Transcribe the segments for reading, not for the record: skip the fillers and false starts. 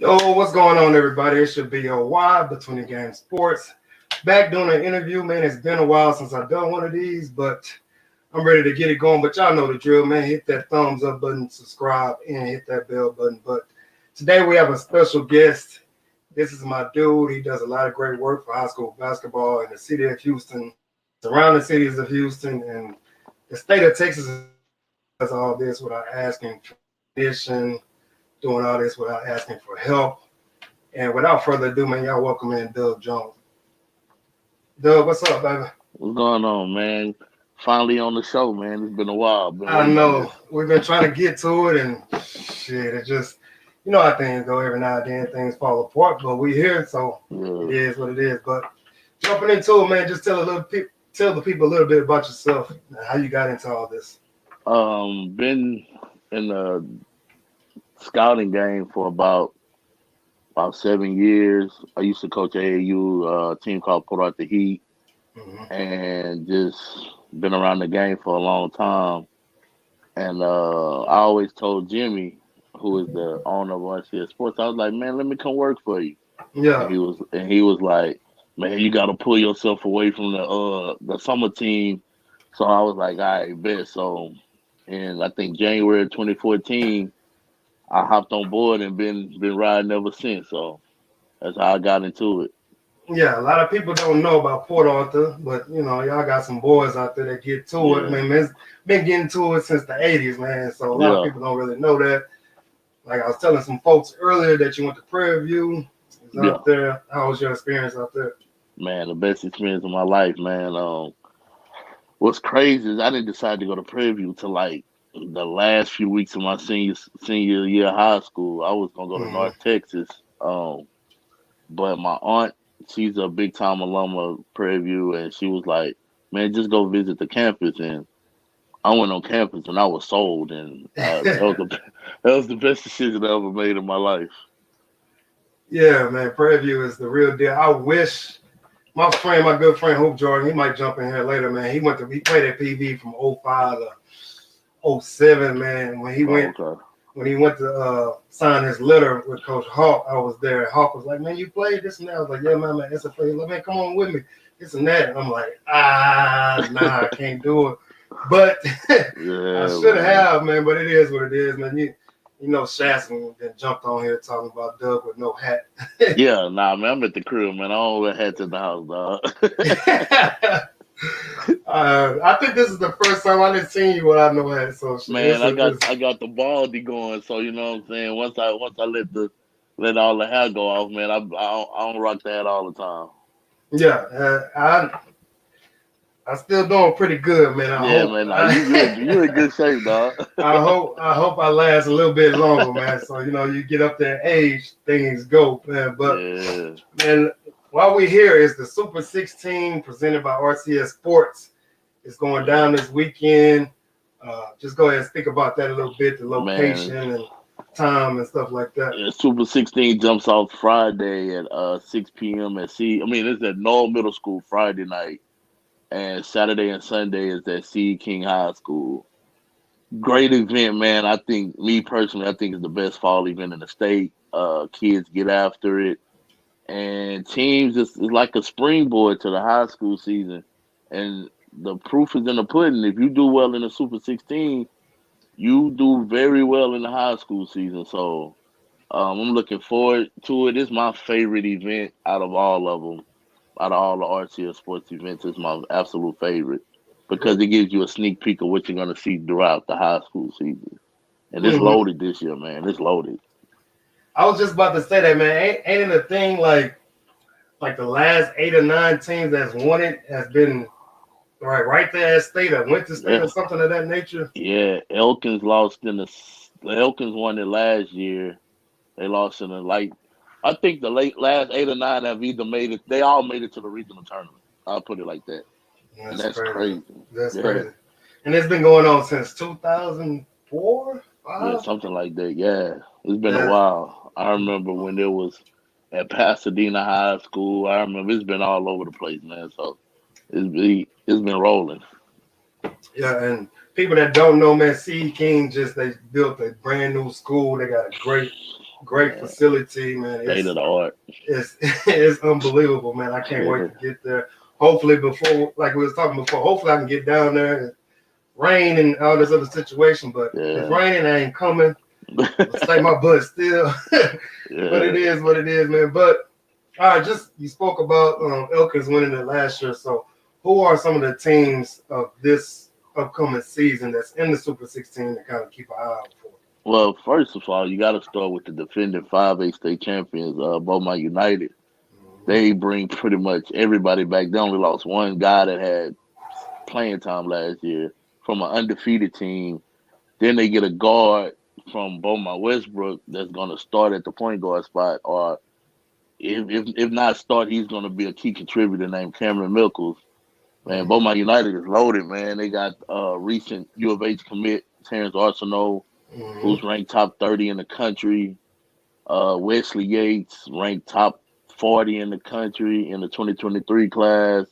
Yo, what's going on, everybody? It should be OY Between the Game Sports. Back doing an interview, man. It's been a while since I've done one of these, but I'm ready to get it going. But y'all know the drill, man. Hit that thumbs up button, subscribe, and hit that bell button. But today we have a special guest. This is my dude. He does a lot of great work for high school basketball in the city of Houston, surrounding cities of Houston, and the state of Texas does all this without asking for permission, doing all this without asking for help. And without further ado, man, y'all welcome in Doug Jones. Doug, what's up, baby? What's going on, man? Finally on the show, man. It's been a while. I know. We've been trying to get to it, and shit, it just, you know how things go. Every now and then things fall apart, but we're here, so It is what it is. But jumping into it, man, just tell the people a little bit about yourself and how you got into all this. Been in the scouting game for about 7 years. I used to coach AAU, team called Put Out the Heat, and just been around the game for a long time. And I always told Jimmy, who is the owner of RCS Sports, I was like, man, let me come work for you. Yeah. And he was like, man, you got to pull yourself away from the summer team. So I was like, all right, bet. So, and I think January 2014, I hopped on board and been riding ever since. So that's how I got into it. Yeah, a lot of people don't know about Port Arthur, but you know, y'all got some boys out there that get to it. I mean, it's been getting to it since the 80s, man. So a lot of people don't really know that. Like I was telling some folks earlier that you went to Prairie View. Out there. How was your experience out there? Man, the best experience of my life, man. What's crazy is I didn't decide to go to Prairie View till like the last few weeks of my senior year of high school. I was gonna go to North Texas, but my aunt, she's a big time alum of Prairie View, and she was like, "Man, just go visit the campus." And I went on campus, and I was sold, and that was the best decision I ever made in my life. Yeah, man, Prairie View is the real deal. I wish my good friend Hope Jordan, he might jump in here later, man. He played at PV from 05 to 07, man. When he went to sign his letter with Coach Hawk, I was there. Hawk was like, man, you played this and that. I was like, yeah, man, it's a play. Like, man, come on with me. This and that. And I'm like, nah, I can't do it. But I should have, man. But it is what it is, man. You know, Shaston then jumped on here talking about Doug with no hat. Man, I'm at the crib, man. I don't wear hats in the house, dog. I think this is the first time I didn't see you without no hat. So man, I got the baldy going. So you know what I'm saying. Once I let all the hair go off, man, I don't rock the hat all the time. Yeah, I still doing pretty good, man. You in good shape, dog. I hope I last a little bit longer, man. So you know, you get up there in age, things go, man. But man, while we're here, is the Super 16 presented by RCS Sports. It's going down this weekend. Just go ahead and speak about that a little bit, the location and time and stuff like that. Yeah, Super 16 jumps off Friday at 6 p.m. it's at Knoll Middle School Friday night. And Saturday and Sunday is at C. King High School. Great event, man. I think it's the best fall event in the state. Kids get after it. And teams is like a springboard to the high school season. And the proof is in the pudding. If you do well in the Super 16, you do very well in the high school season. So I'm looking forward to it. It's my favorite event out of all of them. Out of all the RCS sports events, it's my absolute favorite because it gives you a sneak peek of what you're going to see throughout the high school season. And it's loaded this year, man. It's loaded. I was just about to say that, man. Ain't it a thing like the last 8 or 9 teams that's won it has been right there at state or went to state or something of that nature? Yeah, Elkins won it last year. They lost in I think the last 8 or 9 have either made it. They all made it to the regional tournament. I'll put it like that. That's crazy. That's crazy. And it's been going on since 2004, 5? Yeah, something like that. Yeah, it's been a while. I remember when it was at Pasadena High School. I remember it's been all over the place, man. So it's been rolling. Yeah, and people that don't know, man, C. King they built a brand new school. They got a great great man. facility, man. State of the art. It's unbelievable, man. I can't wait to get there. Hopefully before, like we was talking before, hopefully I can get down there and rain and all this other situation. But if raining, I ain't coming. I'll stay my butt still. But it is what it is, man. But all right, just you spoke about Elkins winning it last year. So who are some of the teams of this upcoming season that's in the Super 16 to kind of keep an eye out for? Well, first of all, you got to start with the defending 5A state champions, Beaumont United. They bring pretty much everybody back. They only lost one guy that had playing time last year from an undefeated team. Then they get a guard from Beaumont Westbrook that's going to start at the point guard spot, or if not start, he's going to be a key contributor named Cameron Mickles. Man, Beaumont United is loaded, man. They got recent U of H commit, Terrence Arsenault, who's ranked top 30 in the country. Wesley Yates, ranked top 40 in the country in the 2023 class.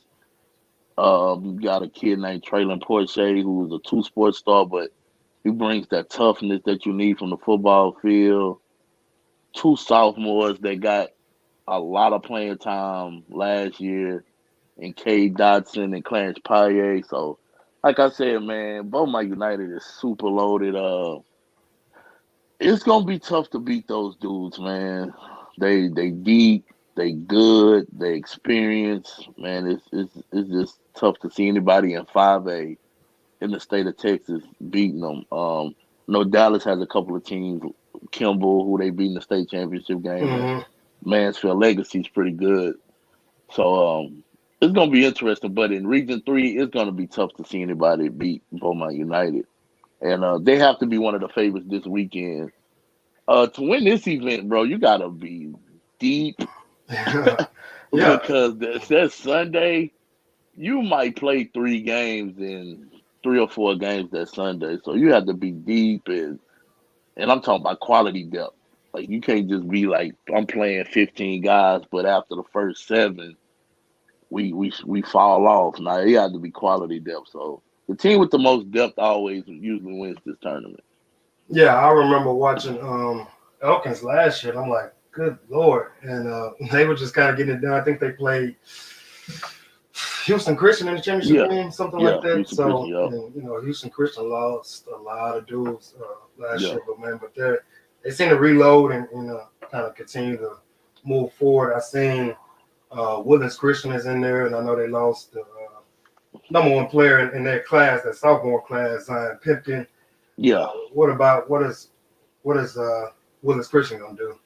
You got a kid named Traylon Porche, who's a two-sport star, but he brings that toughness that you need from the football field. Two sophomores that got a lot of playing time last year, and Cade Dotson and Clarence Paye. So, like I said, man, Beaumont United is super loaded. It's gonna be tough to beat those dudes, man. They deep, they good, they experienced. Man, it's just tough to see anybody in 5A in the state of Texas beating them. No, Dallas has a couple of teams, Kimball, who they beat in the state championship game. Mansfield Legacy's pretty good. So it's gonna be interesting. But in Region 3, it's gonna be tough to see anybody beat Beaumont United. And they have to be one of the favorites this weekend. To win this event, bro, you gotta be deep. Because that Sunday, you might play 3 games in 3 or 4 games that Sunday. So you have to be deep, and I'm talking about quality depth. Like, you can't just be like, I'm playing 15 guys, but after the first 7, we fall off. Now, it had to be quality depth. So the team with the most depth always usually wins this tournament. Yeah, I remember watching Elkins last year, and I'm like, good Lord. And they were just kind of getting it done. I think they played Houston Christian in the championship game, something like that. Houston Christian, and, Houston Christian lost a lot of dudes last year, but they seem to reload and kind of continue to move forward. I seen Woodlands Christian is in there, and I know they lost the number 1 player in their class, that sophomore class, Zion Pipkin. Yeah. What is Woodlands Christian gonna do?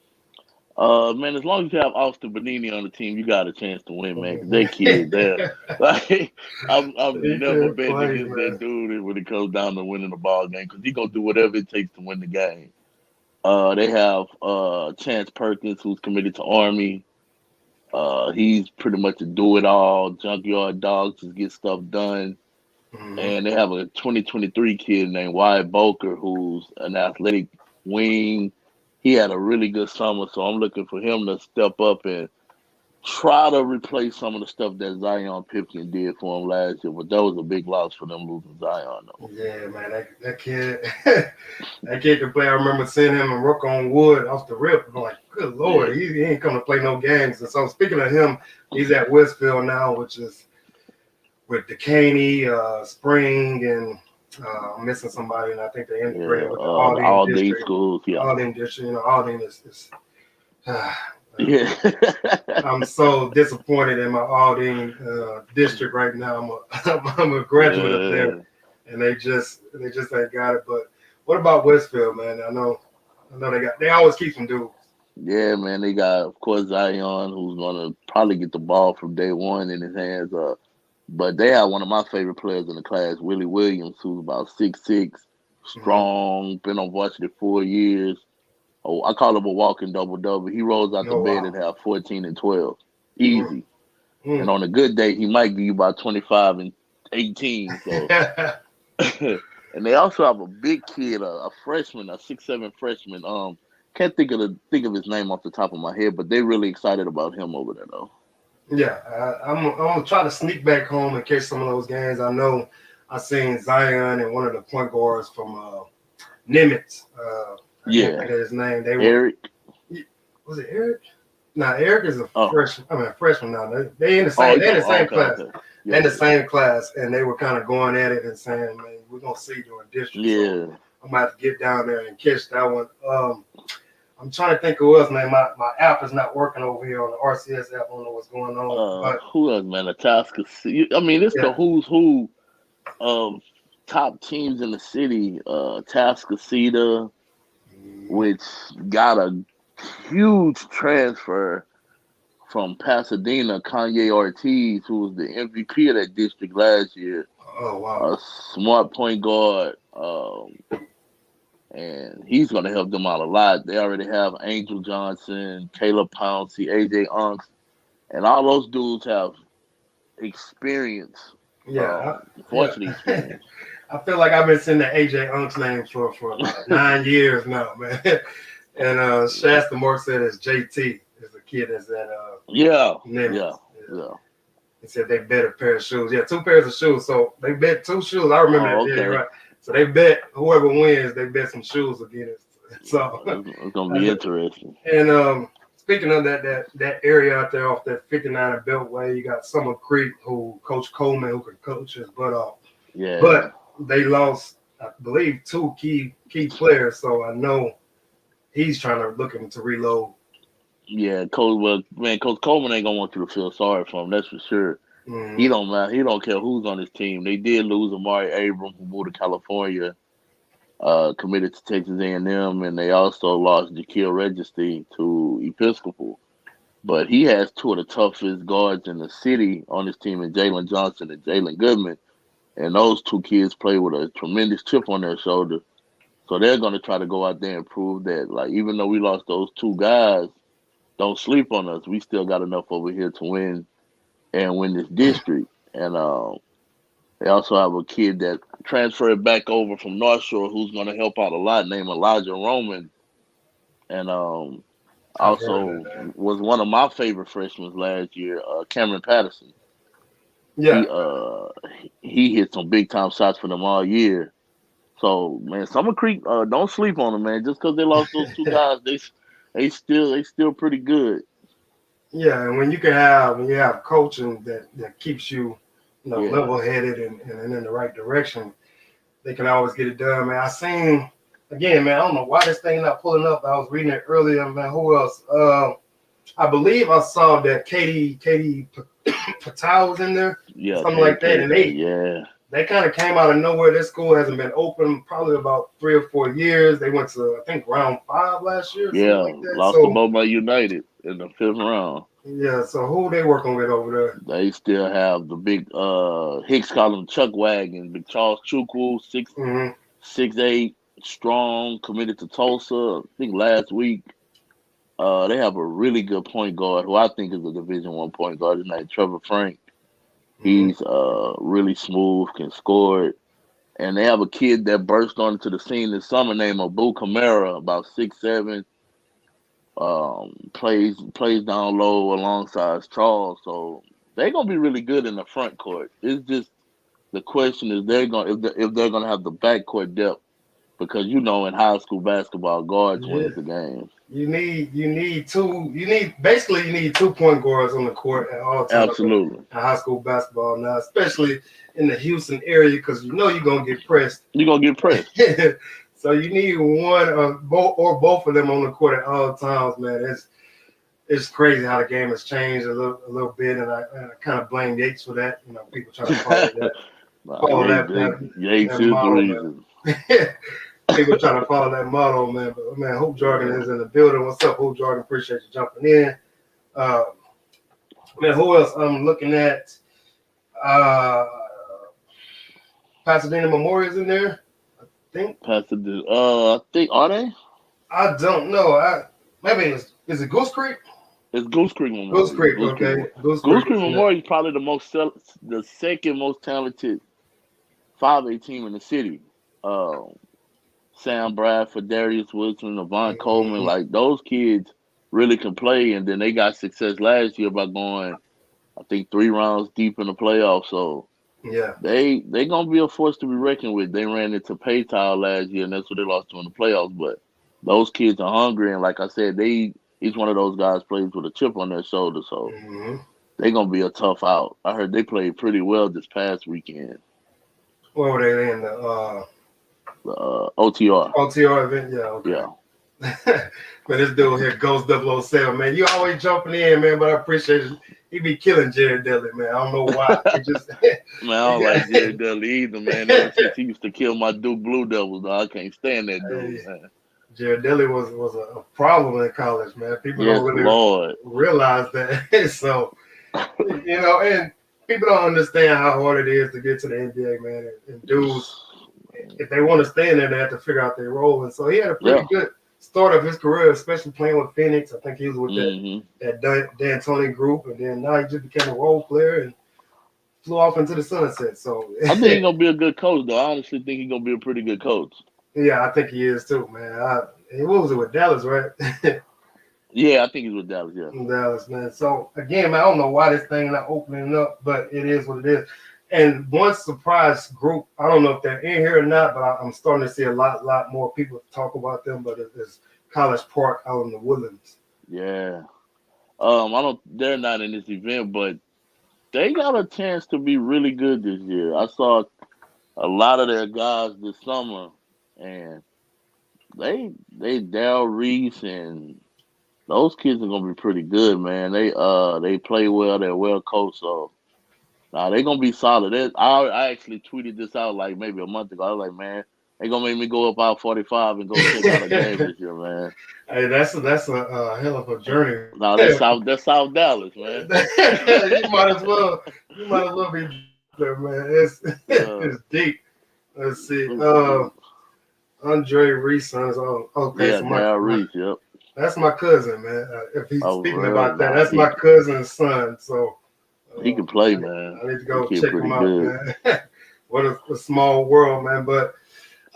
Man, as long as you have Austin Benini on the team, you got a chance to win, man. Because they kids there. Like, I've never bet against that dude when it comes down to winning the ball game, because he's gonna do whatever it takes to win the game. They have Chance Perkins, who's committed to Army. He's pretty much a do-it-all, junkyard dog, just get stuff done. And they have a 2023 kid named Wyatt Boker, who's an athletic wing. He had a really good summer, so I'm looking for him to step up and try to replace some of the stuff that Zion Pipkin did for him last year. But that was a big loss for them losing Zion, though. Yeah, man, that kid, that kid can play. I remember seeing him and work on wood off the rip. I'm like, good Lord, he ain't coming to play no games. And so speaking of him, he's at Westfield now, which is with Decaney, Spring, and I'm missing somebody, and I think they integrated with the Aldine district. Schools, Aldine district, Aldine is I'm so disappointed in my Aldine district right now. I'm a graduate up there, and they just ain't got it. But what about Westfield, man? I know they always keep some dudes. Yeah, man, they got, of course, Zion, who's gonna probably get the ball from day one in his hands. But they have one of my favorite players in the class, Willie Williams, who's about 6'6", strong, been on varsity 4 years. Oh, I call him a walking double-double. He rolls out the bed and have 14 and 12. Easy. And on a good day, he might give you about 25 and 18. So. And they also have a big kid, a freshman, a 6'7" freshman. Can't think of his name off the top of my head, but they're really excited about him over there, though. Yeah, I'm gonna try to sneak back home and catch some of those games. I know I seen Zion and one of the point guards from Nimitz. I can't think of his name. Eric. Was it Eric? Nah, Eric is a Oh, freshman. I mean, a freshman now. They in the oh, same. you They in talking? the Oh, same okay, class. okay. They in Yeah, the same class, and they were kind of going at it and saying, "Man, we're gonna see during district." So yeah. I'm gonna have to get down there and catch that one. I'm trying to think who else, man. My app is not working over here on the RCS app. I don't know what's going on, but Who else, man? The Tascasita. I mean, it's the yeah, who's who of top teams in the city. Tascasita, which got a huge transfer from Pasadena, Kanye Ortiz, who was the MVP of that district last year. oh wow, A smart point guard, and he's going to help them out a lot. They already have Angel Johnson, Caleb Pouncey, AJ Unks, and all those dudes have experience, yeah, varsity yeah. experience. I feel like I've been saying the AJ Unk's name for about 9 years now, man. And Shasta Moore said it's JT is the kid that's at Yeah, yeah, Nimitz. Yeah. yeah. He said they bet a pair of shoes. Yeah, 2 pairs of shoes. So they bet 2 shoes. I remember Oh, that. Yeah, you're okay. right. So they bet whoever wins, they bet some shoes against. So It's going to be interesting. and speaking of that area out there off that 59 and Beltway, you got Summer Creek who Coach Coleman who can coach his butt off. Yeah. But they lost, I believe, 2 key players. So I know he's trying to looking to reload. Yeah, Coach Coleman ain't gonna want you to feel sorry for him. That's for sure. He Mm-hmm. don't matter. He don't care who's on his team. They did lose Amari Abram, who moved to California, committed to Texas A&M, and they also lost Jaquil Registy to Episcopal. But he has two of the toughest guards in the city on his team, in Jalen Johnson and Jalen Goodman. And those two kids play with a tremendous chip on their shoulder. So they're going to try to go out there and prove that, like, even though we lost those two guys, don't sleep on us. We still got enough over here to win this district. And they also have a kid that transferred back over from North Shore who's going to help out a lot, named Elijah Roman. And I've heard of also that. was one of my favorite freshmen last year, Cameron Patterson. Yeah, He uh he hit some big time shots for them all year. So man, Summer Creek, don't sleep on them, man. Just because they lost those two guys, they still pretty good. yeah. And when you have coaching that keeps you, Yeah, level headed and in the right direction, they can always get it done, man. I seen again, man. I don't know why this thing not pulling up. I was reading it earlier, man. Who else? I believe I saw that Katie Patel was in there, yeah, something like that, and yeah, they kind of came out of nowhere. This school hasn't been open probably about 3 or 4 years. They went to I think round 5 last year, something yeah. like that. Lost to So Beaumont United in the fifth round. yeah, so who they working with over there? They still have the big Hicks call him Chuck Wagon, big Charles Chukwu, six Mm-hmm. 6'8", strong, committed to Tulsa. I think last week. They have a really good point guard who I think is a Division I point guard. His name Trevor Frank. Mm-hmm. He's really smooth, can score it. And they have a kid that burst onto the scene this summer named Abu Kamara, about 6'7", plays down low alongside Charles. So they're gonna be really good in the front court. It's just the question is if they're gonna have the backcourt depth, because in high school basketball guards Yeah. wins the game. You need basically you need 2 point guards on the court at all times in Absolutely. high school basketball now, especially in the Houston area because you're gonna get pressed. You're gonna get pressed. So you need one or both of them on the court at all times, man. It's crazy how the game has changed a little bit, and I kind of blame Yates for that. People try to follow Yates that is the model, man. reason. People trying to follow that model, man. But man, Hoop Jargon is in the building. What's up, Hoop Jargon? Appreciate you jumping in. Man, who else I'm looking at? Pasadena Memorial's in there, I think. Pasadena. I think are they? I don't know. Maybe is it Goose Creek? It's Goose Creek Memorial. Goose Creek, okay. Goose Goose Creek Creek is in Memorial is probably the second most talented 5A team in the city. Sam Bradford, Darius Wilson, Avant Coleman, there. like those kids really can play, and then they got success last year by going, I think, 3 rounds deep in the playoffs. So Yeah. they gonna be a force to be reckoned with. They ran into Paytile last year, and that's what they lost to in the playoffs. But those kids are hungry, and like I said, they He's one of those guys plays with a chip on their shoulder, so Mm-hmm. they're gonna be a tough out. I heard they played pretty well this past weekend. What were they in the OTR. OTR event? Yeah, okay. Yeah. Man, this dude here, Ghost 007, man. You always jumping in, man, but I appreciate it. He be killing Jared Dudley, man. I don't know why. He just Man, I don't like Jerry Dudley either, man. Ever since he used to kill my Duke Blue Devils, I can't stand that dude, man. Jared Dudley was a problem in college, man. People Yes, don't really Lord. realize that. So, and people don't understand how hard it is to get to the NBA, man. And dudes, if they want to stay in there, they have to figure out their role. And so he had a pretty good start of his career, especially playing with Phoenix. I think he was with that D'Antoni group, and then now he just became a role player and flew off into the sunset. So I think he's gonna be a good coach, though. I honestly think he's gonna be a pretty good coach. Yeah, I think he is too, man. What was it with Dallas, right? Yeah, I think he's with Dallas. Yeah, Dallas, man. So again, man, I don't know why this thing not opening up, but it is what it is. And one surprise group, I don't know if they're in here or not, but I'm starting to see a lot more people talk about them. But it's College Park out in the Woodlands. yeah. They're not in this event, but they got a chance to be really good this year. I saw a lot of their guys this summer, and they Dal Reese and those kids are gonna be pretty good, man. They play well, they're well coached, so they're gonna be solid. I actually tweeted this out like maybe a month ago. I was like, man, they gonna make me go up out 45 and go check out a game this year, man. Hey, that's a hell of a journey. No, that's South Dallas, man. you might as well be there, man. It's deep. Let's see. Andre Reese, sons. Oh, okay. Yeah, Dal Reese. Yep. That's my cousin, man. If he's speaking really? about that, that's my cousin's son. So he can play, man. I need to go check him out, man. What a small world, man. But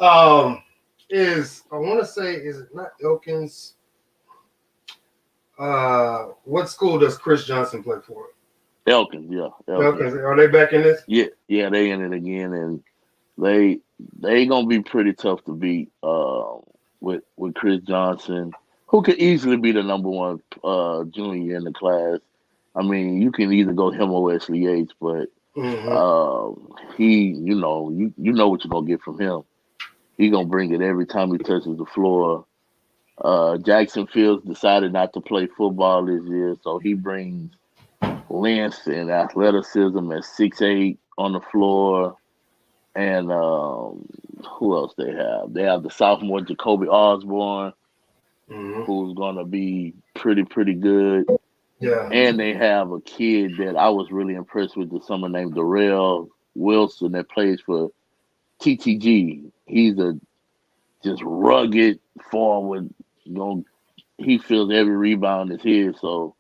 I want to say, is it not Elkins? What school does Chris Johnson play for? Elkins, yeah. Elkins. Are they back in this? Yeah, they in it again, and they gonna be pretty tough to beat. With Chris Johnson, who could easily be the number one junior in the class. I mean, you can either go him or Wesley Yates, but he, you know what you're gonna get from him. He gonna bring it every time he touches the floor. Jackson Fields decided not to play football this year, so he brings length and athleticism at 6'8" on the floor. And who else they have? They have the sophomore Jacoby Osborne, who's gonna be pretty good. Yeah. And they have a kid that I was really impressed with this summer named Darrell Wilson that plays for TTG. He's a just rugged forward. He feels every rebound is his. So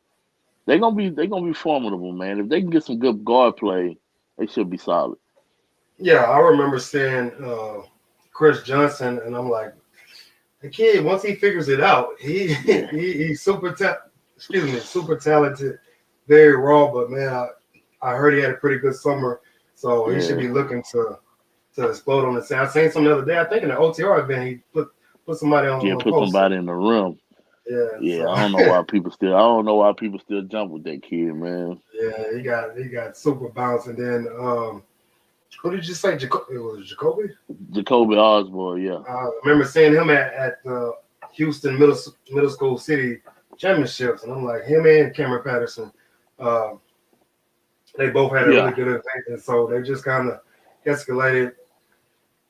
they're gonna be formidable, man. If they can get some good guard play, they should be solid. Yeah, I remember seeing Chris Johnson, and I'm like, the kid, once he figures it out, he's super talented, very raw. But man, I heard he had a pretty good summer, so he should be looking to explode on the side. I seen some the other day. I think in the OTR event, he put somebody on. Yeah, put somebody in the rim. Yeah. So. I don't know why people still jump with that kid, man. Yeah, he got super bounce, and then who did you say? It was Jacoby. Jacoby Osborne, yeah. I remember seeing him at Houston Middle School City Championships, and I'm like, him and Cameron Patterson, they both had a really good event, and so they just kind of escalated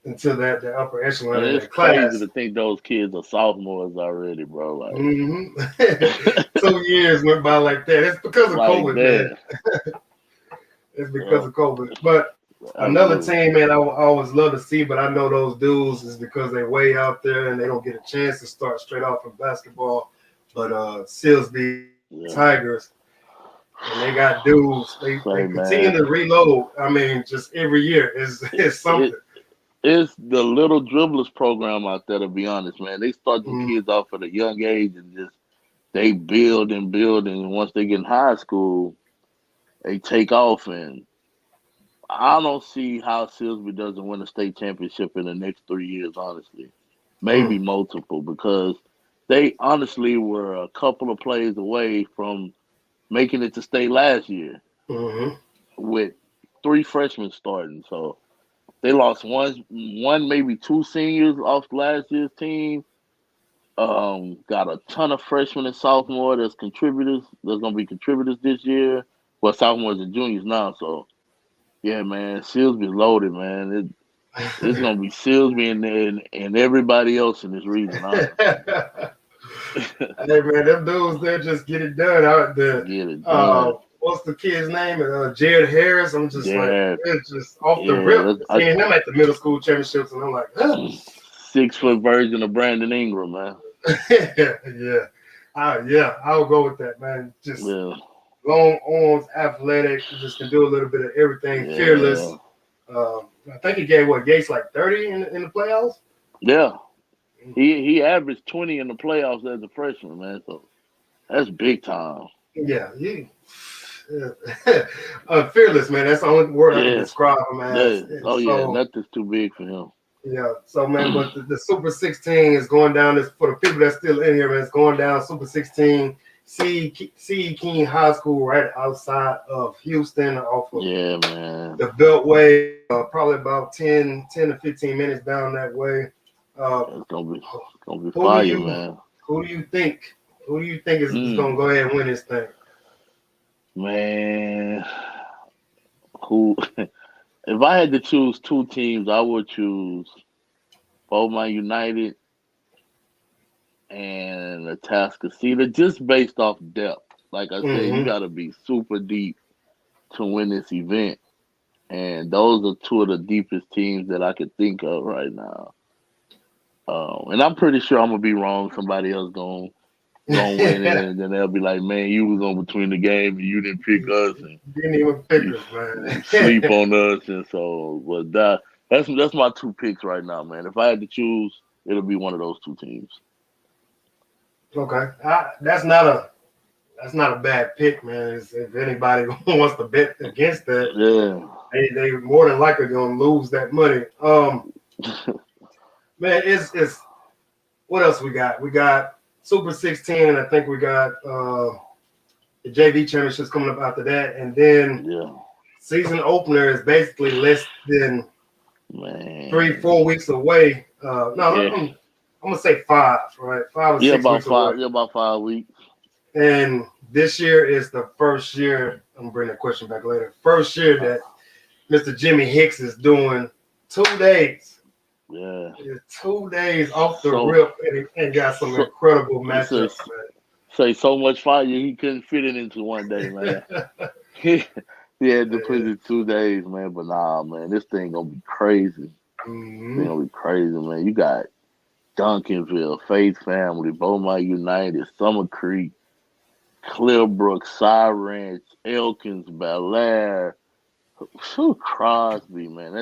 into the upper echelon of the class. It's crazy to think those kids are sophomores already, bro. Like, 2 years went by like that. It's because of COVID, man. It's because of COVID. But another team, man, I always love to see, but I know those dudes is because they way out there and they don't get a chance to start straight off in basketball. But Silsby Tigers, and they got dudes. They continue to reload. I mean, just every year is something. It's the little dribblers program out there, to be honest, man. They start the kids off at a young age and just they build and build, and once they get in high school, they take off. And I don't see how Silsby doesn't win a state championship in the next 3 years, honestly. Maybe multiple, because they honestly were a couple of plays away from making it to state last year Mm-hmm. with 3 freshmen starting. So they lost one maybe 2 seniors off last year's team. Got a ton of freshmen and sophomore that's contributors. There's gonna be contributors this year. Well, sophomores and juniors now. So yeah, man, Silsbee's loaded, man. It's gonna be Silsbee and everybody else in this region, honestly. Hey man, them dudes there just get it done out there. Get it done. What's the kid's name? Jared Harris. I'm just like, Yeah, it's just off the yeah. rip. Seeing him at the middle school championships, and I'm like, huh? 6 foot version of Brandon Ingram, man. Yeah. Yeah, I'll go with that, man. Just Yeah, long arms, athletic, just can do a little bit of everything, fearless. yeah, I think he gave Gates like 30 in the playoffs. yeah. He averaged 20 in the playoffs as a freshman, man. So that's big time. Yeah, fearless, man. That's the only word I can describe him as. Yeah. Oh yeah, nothing's too big for him. Yeah. So man, but the Super 16 is going down. This for the people that's still in here, man. It's going down. Super 16, C. King High School, right outside of Houston, off of man, the Beltway. Probably about 10 to 15 minutes down that way. It's gonna be fire, man. Who do you think? Who do you think is gonna go ahead and win this thing? Man, who? If I had to choose 2 teams, I would choose Beaumont United and Atascocita, just based off depth. Like I said, you got to be super deep to win this event, and those are 2 of the deepest teams that I could think of right now. And I'm pretty sure I'm gonna be wrong. Somebody else gonna win it, and then they'll be like, "Man, you was on between the game and you didn't pick us, and didn't even pick us, man. Sleep on us." And so, but that's my 2 picks right now, man. If I had to choose, it'll be one of those 2 teams. Okay, that's not a bad pick, man. If anybody wants to bet against that, they more than likely gonna lose that money. Man, it's what else we got? We got Super 16, and I think we got the JV championships coming up after that, and then season opener is basically less than 3-4 weeks away. I'm gonna say 5, right? 5 or 6 weeks away. Yeah, about 5 weeks. And this year is the first year. I'm gonna bring that question back later. First year that Mr. Jimmy Hicks is doing 2 days. Yeah. 2 days off the rip and got some incredible matchups, man. Say so much fire he couldn't fit it into one day, man. He had to put it in 2 days, man. But nah, man, this thing gonna be crazy. Mm-hmm. It's gonna be crazy, man. You got Duncanville, Faith Family, Beaumont United, Summer Creek, Clearbrook, Cy Ranch, Elkins, Bel Air, Crosby, man.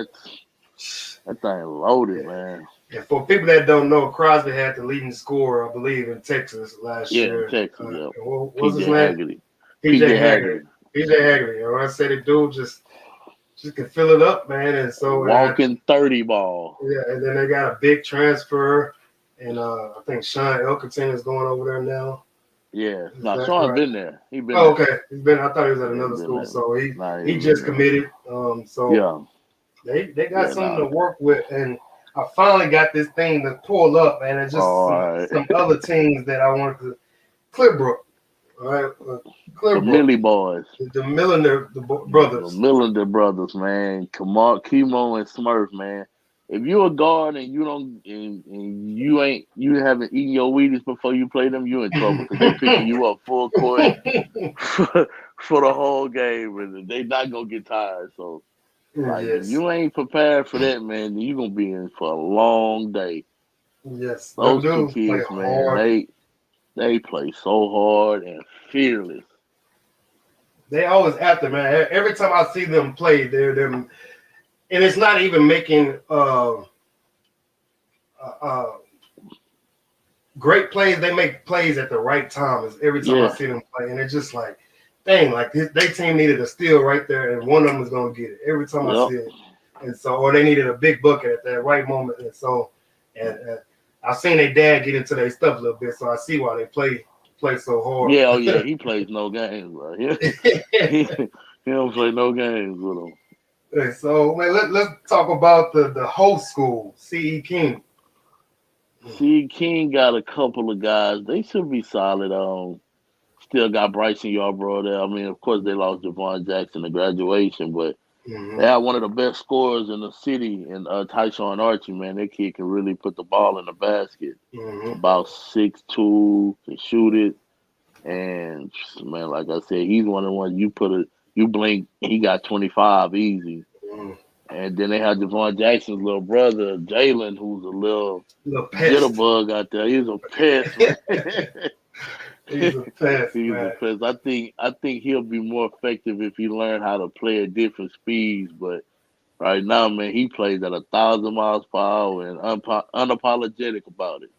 That thing loaded, man. And for people that don't know, Crosby had the leading scorer, I believe, in Texas last year. Yeah, Texas, yeah. What was his name? PJ Haggerty. PJ Haggerty. You know, I said the dude just can fill it up, man. And so walking 30 ball. Yeah, and then they got a big transfer, and I think Sean Elkerton is going over there now. Yeah, Sean's been there. He been. Oh, okay. He's been. I thought he was at another school, there. So he just committed. So they got something to work with, and I finally got this thing to pull up, and it's just some other teams that I wanted to. Clearbrook, all right, Clearbrook. The Millie boys. The Millender brothers. The Millender brothers, man. Chemo and Smurf, man. If you're a guard and you don't and you haven't eaten your Wheaties before you play them, you're in trouble because they're picking you up full court for the whole game, and they're not gonna get tired. So, if you ain't prepared for that, man, then you're gonna be in for a long day. Yes, those 2 kids, man, they play so hard and fearless. They always after, man. Every time I see them play, they're and it's not even making great plays. They make plays at the right time. Every time I see them play, and it's just like, dang, like their team needed a steal right there, and one of them is gonna get it every time I see it. And so, or they needed a big bucket at that right moment, and so, and I've seen their dad get into their stuff a little bit, so I see why they play so hard. Yeah, oh yeah, he plays no games, bro. He don't play no games with him. Hey, so man, let's talk about the host school, CE King. See, King got a couple of guys. They should be solid. Still got Bryson Yarbrough there. I mean, of course, they lost Javon Jackson to graduation, but they have one of the best scorers in the city, and Tyshawn Archie, man. That kid can really put the ball in the basket. About 6'2", can shoot it, and man, like I said, he's one of the ones you blink, he got 25 easy. And then they had Javon Jackson's little brother, Jalen, who's a little jitterbug out there. He's a pest, man. He's a pest, He's man. a pest. I think he'll be more effective if he learned how to play at different speeds. But right now, man, he plays at 1,000 miles per hour and unapologetic about it.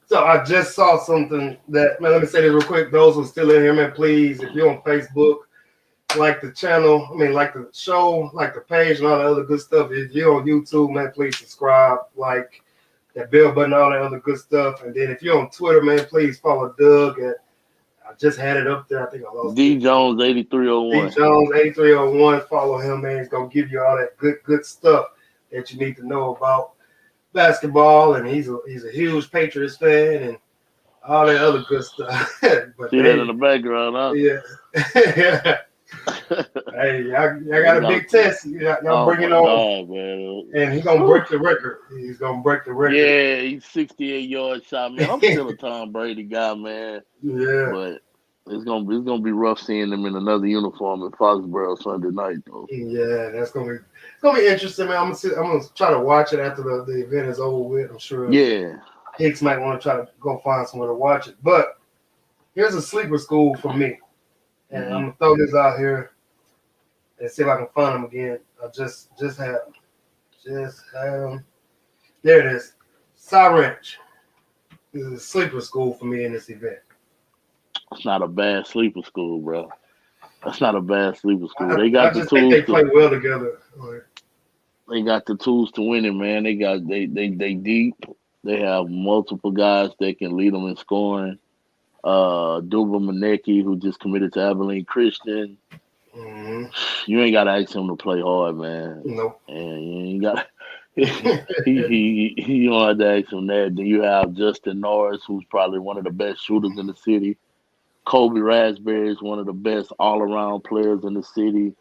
So I just saw something that, man, let me say this real quick. Those who are still in here, man, please, if you're on Facebook, like the channel, like the show, like the page and all that other good stuff. If you're on YouTube, man, please subscribe, like that bell button, all that other good stuff. And then if you're on Twitter, man, please follow Doug. I just had it up there. I think I lost D it. Jones 8301. D Jones 8301. Follow him, man. He's gonna give you all that good stuff that you need to know about basketball. And he's a huge Patriots fan and all that other good stuff. But see that in the background, huh? Yeah. Hey, I got a big test. Y'all bring it on. God, man. And he's going to break the record. He's going to break the record. Yeah, he's 68-yard shot, man. I'm still a Tom Brady guy, man. Yeah. But it's gonna be rough seeing him in another uniform in Foxborough Sunday night, though. Yeah, it's gonna be interesting, man. I'm gonna try to watch it after the event is over with. I'm sure. Yeah. Hicks might want to try to go find somewhere to watch it. But here's a sleeper school for me. And I'm going to throw this out here and see if I can find them again. I just had them. There it is. Cy Ranch. This is a sleeper school for me in this event. It's not a bad sleeper school, bro. That's not a bad sleeper school. They got the tools. Think they play well together. They got the tools to win it, man. They deep. They have multiple guys that can lead them in scoring. Duba Manecki, who just committed to Abilene Christian. You ain't got to ask him to play hard, man. Nope. And you ain't got he don't have to ask him that. Then you have Justin Norris, who's probably one of the best shooters in the city. Kobe Raspberry is one of the best all-around players in the city.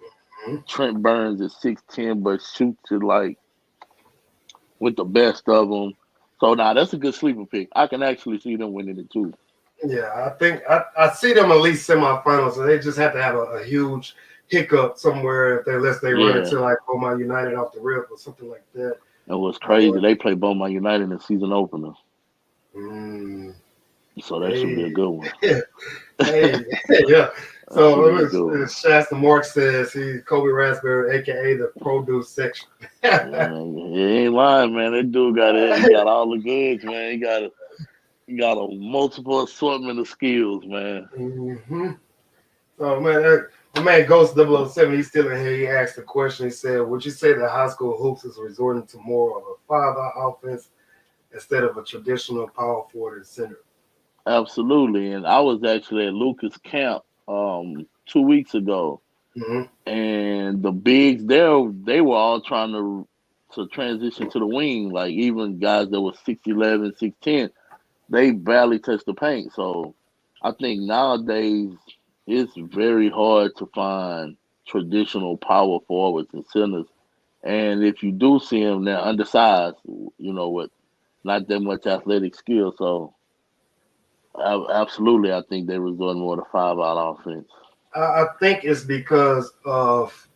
Trent Burns is 6'10", but shoots it like with the best of them. So now that's a good sleeper pick. I can actually see them winning it too. Yeah, I think I see them at least semifinals. So they just have to have a huge hiccup somewhere unless they run into like Beaumont United off the rip or something like that. And what's crazy, they play Beaumont United in the season opener. So that should be a good one. Yeah. So Shasta Mark says he's Kobe Raspberry, aka the produce section. He ain't lying, man. That dude got all the goods, man. He got a multiple assortment of skills, man. So man, my man Ghost 007, he's still in here. He asked a question. He said, "Would you say that high school hoops is resorting to more of a 5-out offense instead of a traditional power forward and center?" Absolutely. And I was actually at Lucas camp 2 weeks ago, and the bigs there, they were all trying to transition to the wing. Like even guys that were 6'11", 6'10", they barely touched the paint. So I think nowadays it's very hard to find traditional power forwards and centers. And if you do see them, they're undersized, with not that much athletic skill. So absolutely, I think they resort more to 5-out offense. I think it's because of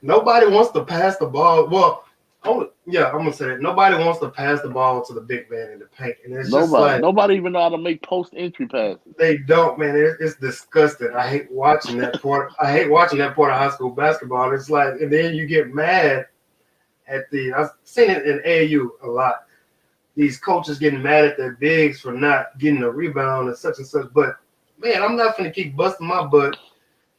nobody wants to pass the ball. Well, I'm gonna say that nobody wants to pass the ball to the big man in the paint, and it's nobody even know how to make post entry passes. They don't, man. It's disgusting. I hate watching that part. I hate watching that part of high school basketball. It's like, and then you get mad at I've seen it in AAU a lot. These coaches getting mad at their bigs for not getting a rebound and such. But man, I'm not gonna keep busting my butt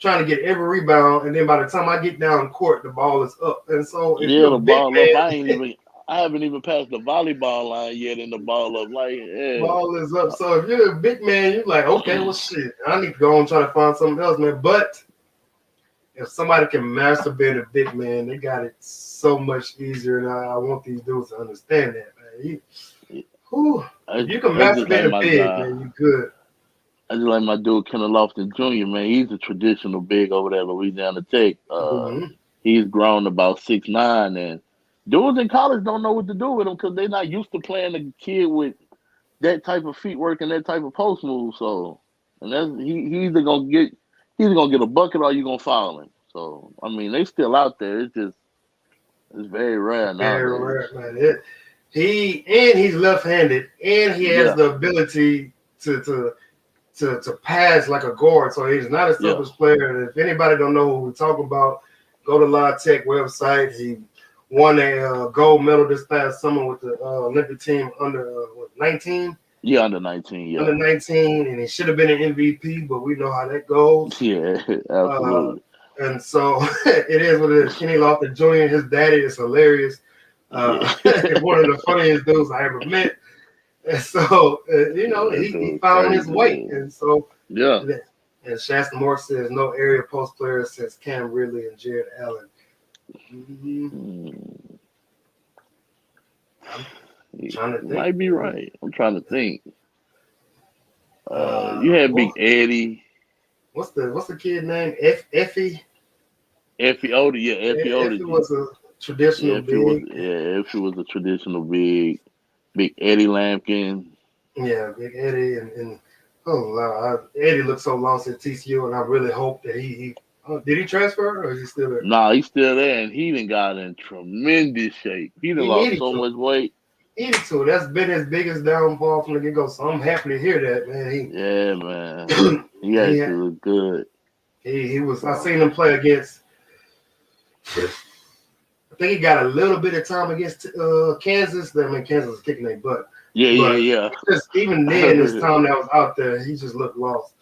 trying to get every rebound, and then by the time I get down court, the ball is up. And so if the ball up. I haven't even passed the volleyball line yet in the ball up. Like, yeah. Ball is up. So if you're a big man, you're like, okay, well, shit, I need to go and try to find something else, man. But if somebody can masturbate a big man, they got it so much easier. And I want these dudes to understand that, man. If you can masturbate a big, man, you good. I just like my dude Kenneth Lofton Jr., man. He's a traditional big over there at Louisiana Tech. He's grown about 6'9", and dudes in college don't know what to do with him because they're not used to playing a kid with that type of feet work and that type of post move. So, and that's he's either gonna get a bucket or you gonna foul him. So, I mean, they still out there. It's very rare nowadays. Very rare, man. He's left-handed, and he has the ability to pass like a guard. So he's not a selfish player. And if anybody don't know who we're talking about, go to Live Tech website. He won a gold medal this past summer with the Olympic team under 19. Yeah, under 19. Yeah, under 19, and he should have been an MVP, but we know how that goes. Yeah, absolutely. And so it is what it is. Kenny Lofton Jr., his daddy is hilarious. One of the funniest dudes I ever met. And so, he found his weight. And so, and Shasta Moore says no area post players since Cam Ridley and Jared Allen. I'm trying to think. Might be right. I'm trying to think. You had Big Eddie. What's the kid name? Effie? Effie Odie. Yeah, Effie Odie. Effie was a traditional big. Effie was a traditional big. Big Eddie Lampkin. Yeah, Big Eddie and Eddie looked so lost at TCU, and I really hope that he did he transfer or is he still there? Nah, he's still there, and he done got in tremendous shape. He done lost so much weight. He did too. That's been his biggest downfall from the get-go. So I'm happy to hear that, man. Man. He actually was good. He was. I seen him play against. I think he got a little bit of time against Kansas. I mean, Kansas was kicking their butt. Yeah. Just even then, this time that was out there, he just looked lost.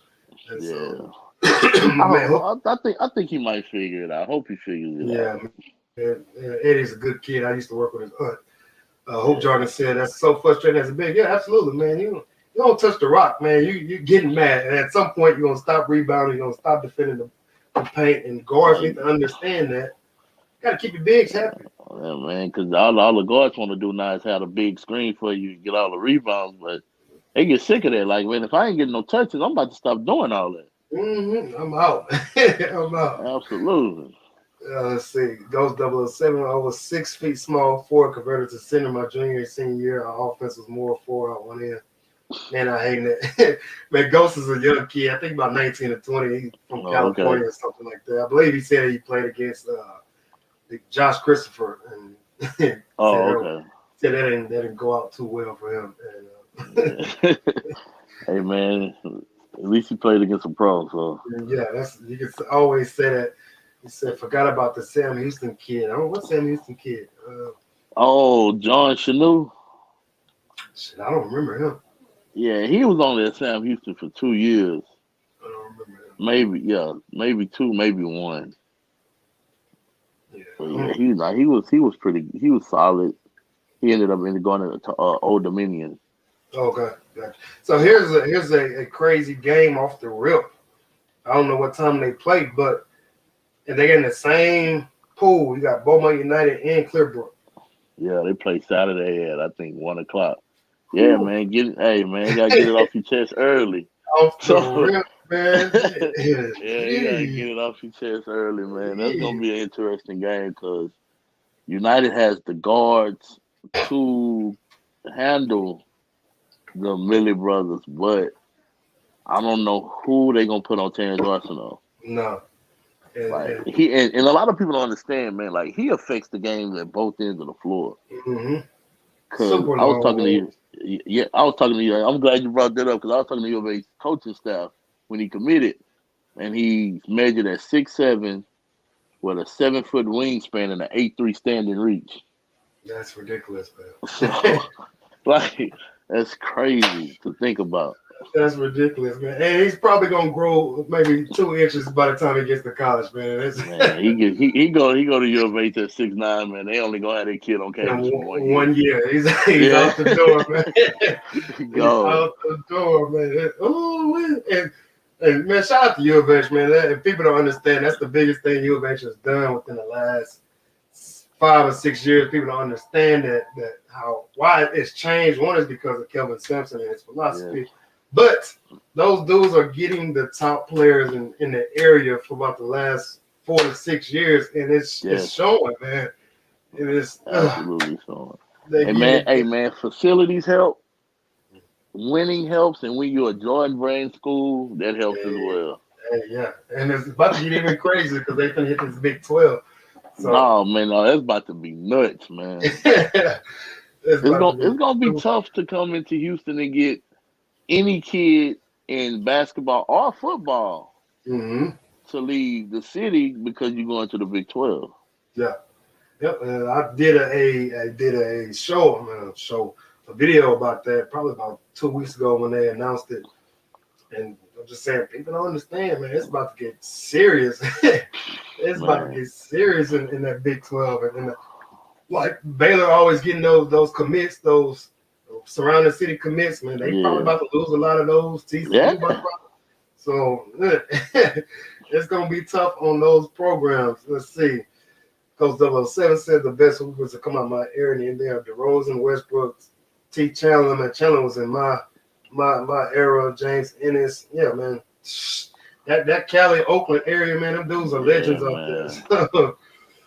And so, I think he might figure it out. I hope he figures it out. Yeah, Eddie's a good kid. I used to work with his aunt. Hope Jordan said that's so frustrating as a big. Yeah, absolutely, man. You don't touch the rock, man. You're getting mad, and at some point you're gonna stop rebounding. You're gonna stop defending the paint, and guards need to understand that. Got to keep your bigs happy. Yeah, man, because all the guards want to do now is have a big screen for you, get all the rebounds, but they get sick of that. Like, man, if I ain't getting no touches, I'm about to stop doing all that. I'm out. I'm out. Absolutely. Let's see. Ghost 007, I was 6 feet small, forward converted to center my junior and senior year. Our offense was more forward out one end. Man, I hate it. Man, Ghost is a young kid. I think about 19 or 20. He's from California or something like that. I believe he said he played against Josh Christopher. And said that didn't go out too well for him. And, hey, man, at least he played against a pro. So yeah, you can always say that. He said, forgot about the Sam Houston kid. What's Sam Houston kid? John Chanu. Shit, I don't remember him. Yeah, he was only at Sam Houston for 2 years. I don't remember him. Maybe 2, maybe 1. Yeah, but yeah, he was solid. He ended up going to Old Dominion. Okay, gotcha. So here's a crazy game off the rip. I don't know what time they played, but they get in the same pool. You got Beaumont United and Clearbrook. Yeah, they play Saturday at I think 1:00. Yeah, man, you gotta get it off your chest early. Off the rip, man. You gotta get it off your chest early, man. That's gonna be an interesting game because United has the guards to handle the Millie brothers, but I don't know who they gonna put on Terrence Arsenal. No. Like and a lot of people don't understand, man. Like he affects the game at both ends of the floor. Cause I was talking to you. Yeah, I was talking to you. I'm glad you brought that up because I was talking to your coaching staff when he committed, and he measured at 6'7" with a 7-foot wingspan and an 8'3" standing reach. That's ridiculous, man. So, like that's crazy to think about. That's ridiculous, man. And he's probably gonna grow maybe 2 inches by the time he gets to college, man. Man, he go to U of H at 6'9", man. They only gonna have that kid on In campus for 1 year. 1 year. He's Yeah, out the door, man. He's go. out the door, man. Oh, and man, shout out to U of H, man. If people don't understand, that's the biggest thing U of H has done within the last 5 or 6 years. People don't understand why it's changed. One is because of Kelvin Sampson and his philosophy. Yeah. But those dudes are getting the top players in the area for about the last 4 to 6 years, and it's showing, man. It is Absolutely showing. Hey man, facilities help, winning helps, and when you're a Jordan brand school, that helps as well. Yeah, and it's about to get even crazier because they finna hit this Big 12. So. No, that's about to be nuts, man. it's gonna be tough to come into Houston and get any kid in basketball or football to leave the city because you're going to the Big 12. Yeah. Yep. I did a a video about that probably about 2 weeks ago when they announced it. And I'm just saying, people don't understand, man. It's about to get serious. It's about to get serious in that Big 12. And like Baylor always getting those commits, those surrounding city commits, man. They probably about to lose a lot of those. TCU So it's gonna be tough on those programs. Let's see. Coach 007 said the best hoopers to come out of my area, and they are DeRozan, Westbrook, T. Chandler. Man, Chandler was in my era. James Ennis, yeah, man. That Cali, Oakland area, man. Them dudes are legends out there.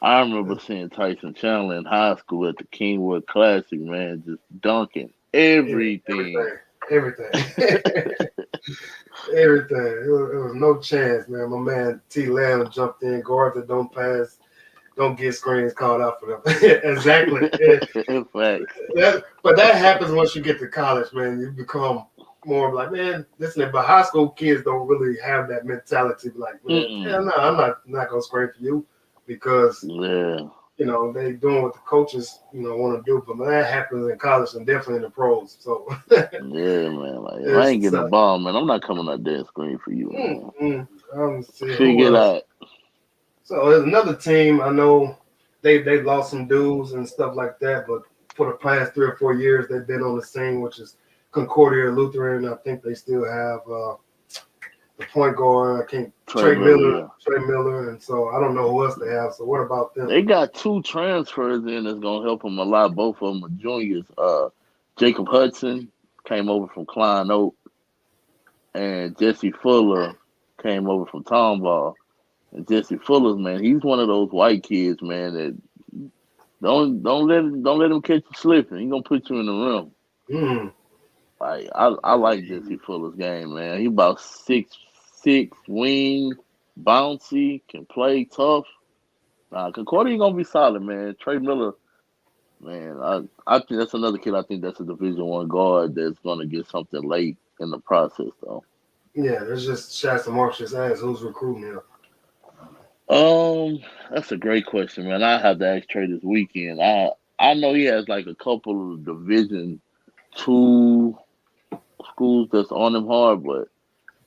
I remember seeing Tyson Chandler in high school at the Kingwood Classic, man, just dunking everything. Everything. It was no chance, man. My man T. Lamb jumped in, guards that don't pass, don't get screens called out for them. Exactly. But that happens once you get to college, man. You become more like, man, listen, but high school kids don't really have that mentality. Like, man, no, I'm not gonna screen for you because they doing what the coaches want to do. But man, that happens in college and definitely in the pros. So man, like if I ain't getting the ball, man, I'm not coming out there and screen for you. Figure it out. So there's another team. I know they lost some dudes and stuff like that, but for the past 3 or 4 years, they've been on the scene, which is Concordia Lutheran. I think they still have the point guard. Trey Miller, and so I don't know who else they have. So what about them? They got 2 transfers in that's gonna help them a lot. Both of them are juniors. Jacob Hudson came over from Klein Oak, and Jesse Fuller came over from Tomball. And Jesse Fuller's, man, he's one of those white kids, man, that don't let him catch you slipping. He's gonna put you in the rim. Like I like Jesse Fuller's game, man. He about 6'6", wing, bouncy, can play tough. Concordia gonna be solid, man. Trey Miller, man, I think that's another kid. I think that's a Division I guard that's gonna get something late in the process, though. Yeah, there's just Shasta Marks just asked who's recruiting him. That's a great question, man. I have to ask Trey this weekend. I know he has like a couple of Division II schools that's on him hard, but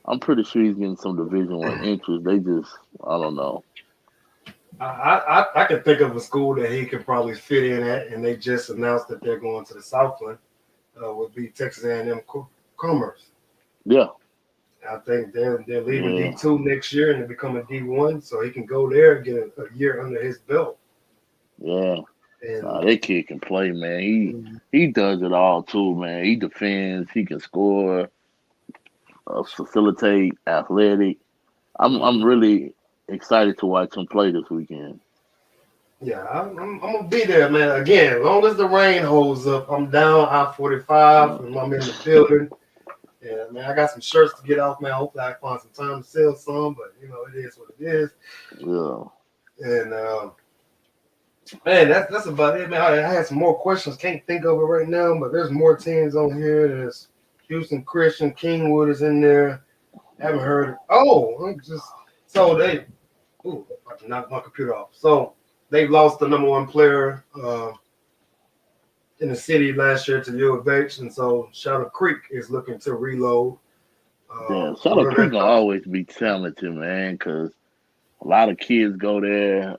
I'm pretty sure he's getting some Division I interest. They just, I don't know. I can think of a school that he could probably fit in at, and they just announced that they're going to the Southland. Would be Texas A&M Commerce. Yeah. I think they're leaving D2 next year and they become a D1, so he can go there and get a year under his belt. Yeah. And that kid can play, man. He does it all too, man. He defends, he can score, facilitate, athletic. I'm really excited to watch him play this weekend. Yeah, I'm gonna be there, man. Again, as long as the rain holds up, I'm down I-45 and I'm in the building. Yeah, man, I got some shirts to get off, man. Hopefully I find some time to sell some, but it is what it is. Yeah. And man, that's about it, man. I had some more questions. Can't think of it right now, but there's more teams on here. There's Houston Christian, Kingwood is in there. Haven't heard it. About to knock my computer off. So they've lost the number 1 player in the city last year to U of H, and so Shadow Creek is looking to reload. Yeah, I Shadow know Creek that. gonna always be talented, man, because a lot of kids go there.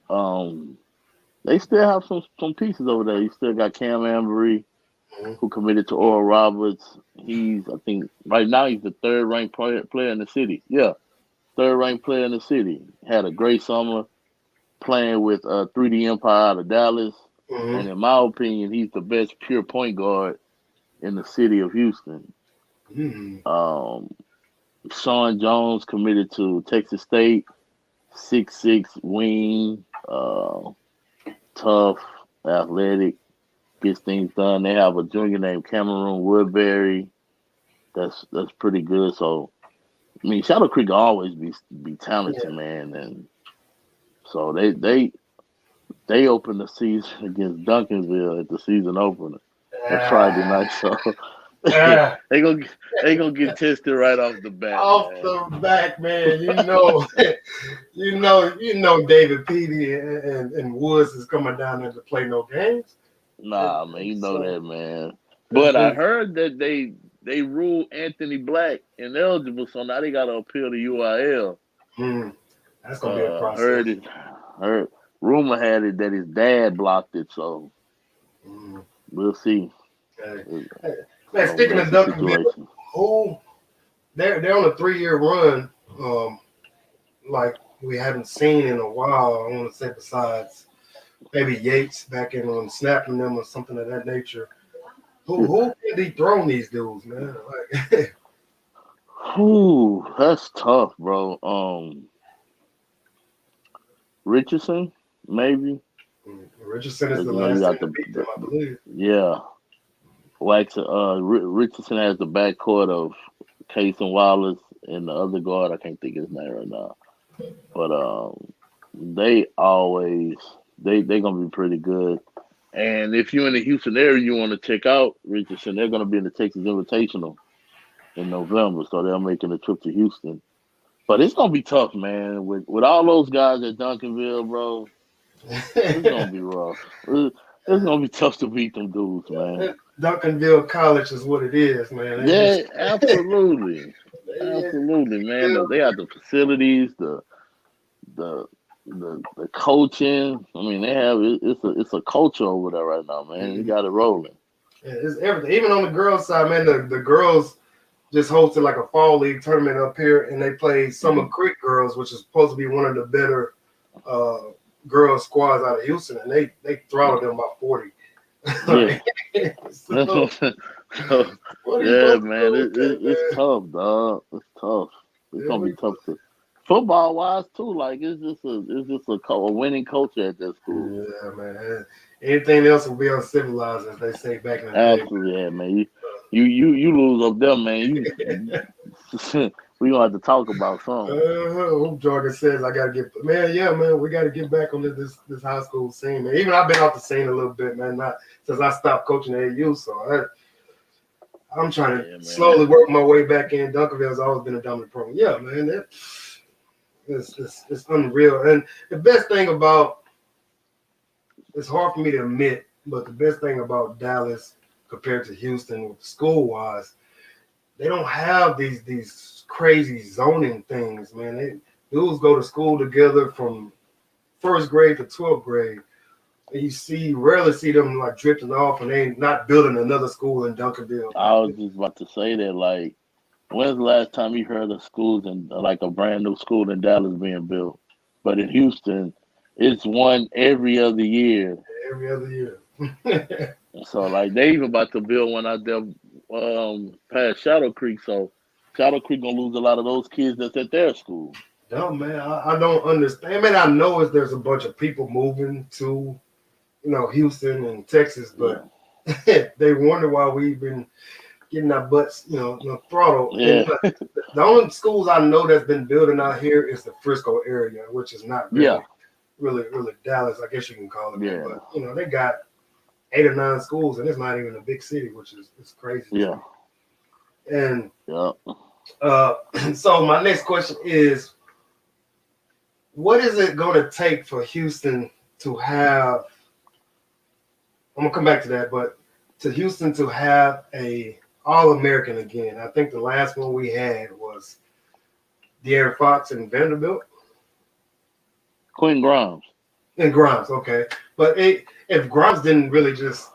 They still have some pieces over there. You still got Cam Ambery, Mhm. who committed to Oral Roberts. I think, right now he's the third ranked player in the city. Yeah, third ranked player in the city. Had a great summer playing with 3D Empire out of Dallas. And Mhm. in my opinion, he's the best pure point guard in the city of Houston. Mhm. Um, Sean Jones committed to Texas State, 6'6" wing, tough, athletic, gets things done. They have a junior named Cameron Woodbury. That's pretty good. So I mean, Shadow Creek will always be talented, Yeah. man. And so they opened the season against Duncanville at the season opener that Friday night. Ah, So ah, they gonna they gonna get tested right off the bat, off man. the back, man. David Peavy and Woods is coming down there to play no games. Nah, man, you know So that, man. it's, But I it's, heard that they ruled Anthony Black ineligible, so now they got to appeal to UIL. hmm, that's gonna be a Heard process. it. Heard rumor had it that his dad blocked it, so Hmm. we'll see. Hey, It's hey, man, a sticking to messy Duncanville, situation. who they're on a 3-year run, like we haven't seen in a while. I want to say besides maybe Yates back in on snapping them or something of that nature. Who can dethrone these dudes, man? Like, Whew, that's tough, bro. Richardson, maybe, Richardson is because the you know you last team got to beat them, I believe. yeah. Wax. Richardson has the backcourt of Case and Wallace, and the other guard I can't think of his name right now. But they always they gonna be pretty good. And if you're in the Houston area, you want to check out Richardson. They're gonna be in the Texas Invitational in November, so they're making a trip to Houston. But it's gonna be tough, man. With all those guys at Duncanville, bro, it's gonna be rough. It's gonna be tough to beat them dudes, man. Duncanville College is what it is, man. They Yeah, just absolutely, they, absolutely, man. still, They have the facilities, the the coaching. I mean, they have it's a culture over there right now, man. You got it rolling. it's everything. Even on the girls' side, man, the girls just hosted like a fall league tournament up here, and they played Summer Hmm. Creek girls, which is supposed to be one of the better uh, girls squads out of Houston, and they throttled them by 40. Yeah. So, So, what are you yeah, supposed to man, do with that, it's man? tough, dog. It's tough. It's Yeah, gonna be tough to football wise too. Like a winning culture at that school. yeah, man. Anything else will be uncivilized, as they say back in the day. Absolutely, yeah, man. You lose up there, man. We gonna have to talk about something. Hoop Jordan says I gotta get man, yeah, man, we gotta get back on this high school scene, man. Even I've been off the scene a little bit, man, not since I stopped coaching AU, so I'm trying to Yeah, man. slowly work my way back in. Duncanville's always been a dominant program. Yeah, man, it's unreal. And the best thing about it's hard for me to admit, but the best thing about Dallas compared to Houston, school wise, they don't have these crazy zoning things, man. Dudes go to school together from first grade to 12th grade. And rarely see them like drifting off and they not building another school in Duncanville. I was just about to say that. Like, when's the last time you heard of schools and like a brand new school in Dallas being built? But in Houston, it's one every other year. Every other year. So like they even about to build one out there past Shadow Creek. So Shadow Creek gonna lose a lot of those kids that's at their school. No, man, I don't understand. Man, I know there's a bunch of people moving to, Houston and Texas, but Yeah. they wonder why we've been getting our butts, throttled. And Yeah. the only schools I know that's been building out here is the Frisco area, which is not Yeah. really Dallas, I guess you can call it that. Yeah. But they got 8 or 9 schools, and it's not even a big city, which is crazy to Yeah. me. And Yeah. so my next question is, what is it going to take for Houston to have? I'm gonna come back to that, but to Houston to have a All-American again. I think the last one we had was De'Aaron Fox and Vanderbilt. Quentin Grimes. And Grimes, okay. But if Grimes didn't really just,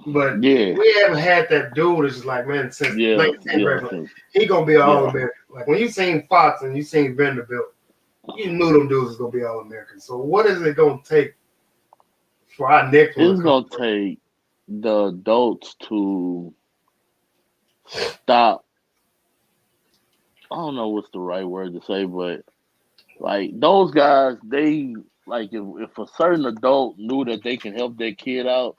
but Yeah, we haven't had that dude that's just like, man, since yeah, 19 yeah, grade, he gonna be an yeah. All-American. Like when you seen Fox and you seen Vanderbilt, you knew them dudes was gonna be All-American. So what is it gonna take for our next one to It's come gonna through? take the adults to stop. I don't know what's the right word to say, but like those guys, they like if a certain adult knew that they can help their kid out,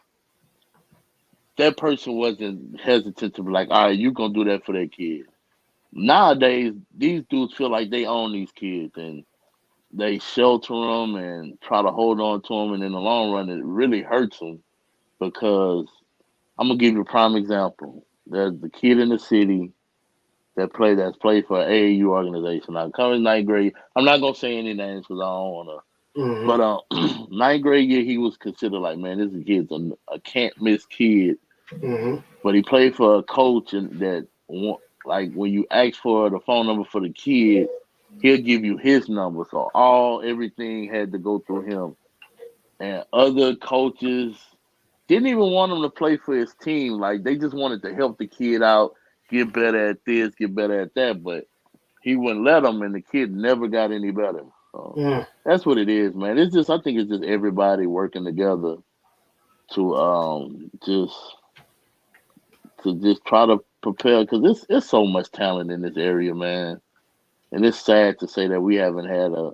that person wasn't hesitant to be like, all right, you gonna do that for their kid. Nowadays, these dudes feel like they own these kids and they shelter them and try to hold on to them, and in the long run, it really hurts them because I'm gonna give you a prime example. There's the kid in the city that's played for an AAU organization. Now, coming ninth grade, I'm not gonna say any names because I don't wanna. Mm-hmm. But ninth grade year, he was considered like, man, this kid's a can't miss kid. Mm-hmm. But he played for a coach like when you ask for the phone number for the kid, he'll give you his number. So everything had to go through him. And other coaches didn't even want him to play for his team. Like they just wanted to help the kid out, get better at this, get better at that. But he wouldn't let him, and the kid never got any better. So Mm. that's what it is, man. I think it's just everybody working together to just try to prepare because it's so much talent in this area, man. And it's sad to say that we haven't had a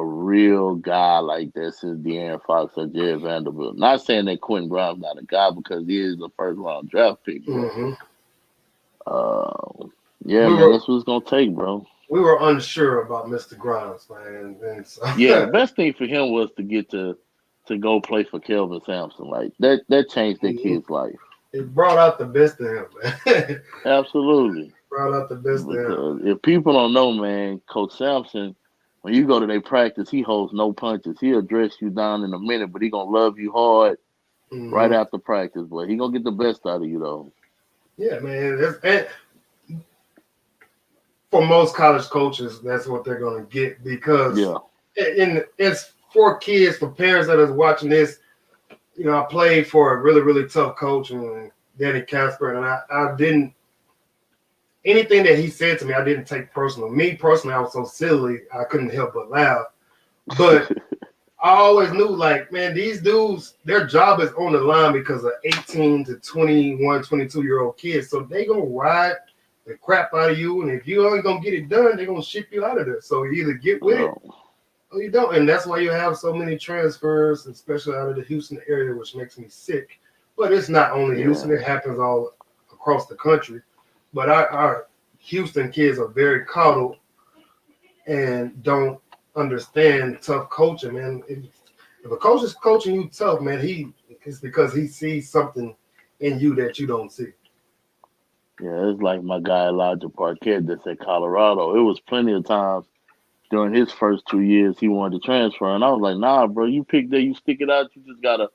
real guy like that since De'Aaron Fox or Jared Vanderbilt. Not saying that Quentin Grimes not a guy because he is a first round draft pick, but Mm-hmm. uh, yeah, We man, were that's what it's gonna take, bro. we were unsure about Mr. Grimes, man, and so Yeah, the best thing for him was to get to go play for Kelvin Sampson. Like that changed that Mhm. kid's life. It brought out the best in him, man. Absolutely. Brought out the best in him. Because if people don't know, man, Coach Sampson, when you go to their practice, he holds no punches. He'll dress you down in a minute, but he gonna love you hard right Mm-hmm. after practice. But he gonna get the best out of you though. Yeah, man. And for most college coaches, that's what they're gonna get because Yeah. it's for kids, for parents that is watching this. You know, I played for a really, really tough coach and Danny Casper, and I didn't anything that he said to me, I didn't take personal. Me personally, I was so silly, I couldn't help but laugh. But I always knew, like, man, these dudes, their job is on the line because of 18 to 21, 22-year-old kids. So they going to ride the crap out of you. And if you ain't going to get it done, they're going to ship you out of there. So you either get with it Oh, or you don't. And that's why you have so many transfers, especially out of the Houston area, which makes me sick. But it's not only yeah. Houston, it happens all across the country. But our Houston kids are very coddled and don't understand tough coaching, man. If a coach is coaching you tough, man, it's because he sees something in you that you don't see. Yeah, it's like my guy Elijah Parquette that's at Colorado. It was plenty of times during his first 2 years he wanted to transfer, and I was like, nah, bro, you pick that, you stick it out, you gotta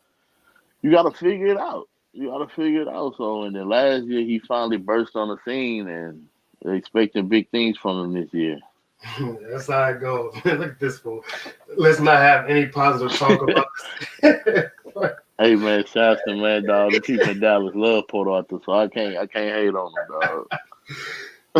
figure it out. You gotta figure it out. So and then last year he finally burst on the scene and they're expecting big things from him this year. That's how it goes. Look at this fool. Let's not have any positive talk about this. Hey man, Shasta, man, dog. The people in Dallas love Port Arthur, so I can't hate on them, dog.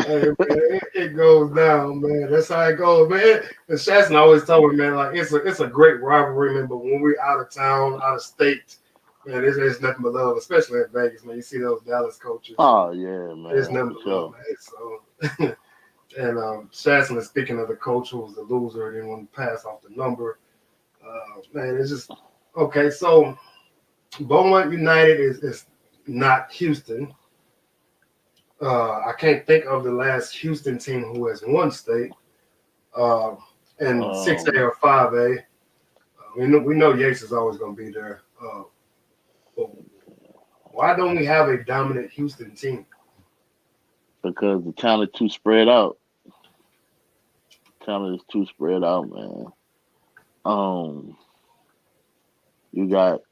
Hey, man, it goes down, man. That's how it goes, man. And Shaston always told me, man, like it's a great rivalry, man. But when we're out of town, out of state, man, it's nothing but love, especially in Vegas, man. You see those Dallas coaches, and Oh yeah, it's man, nothing for but love, sure. man. So, and Shaston is speaking of the coach who was the loser and didn't want to pass off the number. Man, it's just okay. So, Beaumont United is not Houston. I can't think of the last Houston team who has won state. Uh, and 6A Um, or 5A. We know Yates is always going to be there. But why don't we have a dominant Houston team? because the talent too spread out. Talent is too spread out, man. Um, you got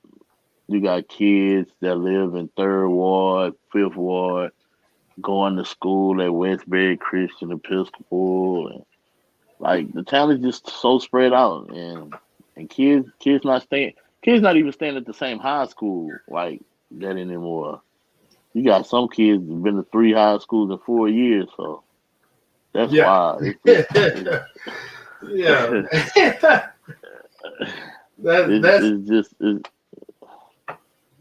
you got kids that live in third ward, fifth ward. going to school at Westbury Christian Episcopal, and like the town is just so spread out, and kids not even staying at the same high school like that anymore. You got some kids that been to 3 high schools in 4 years, so that's Yeah. why Yeah. That's it's just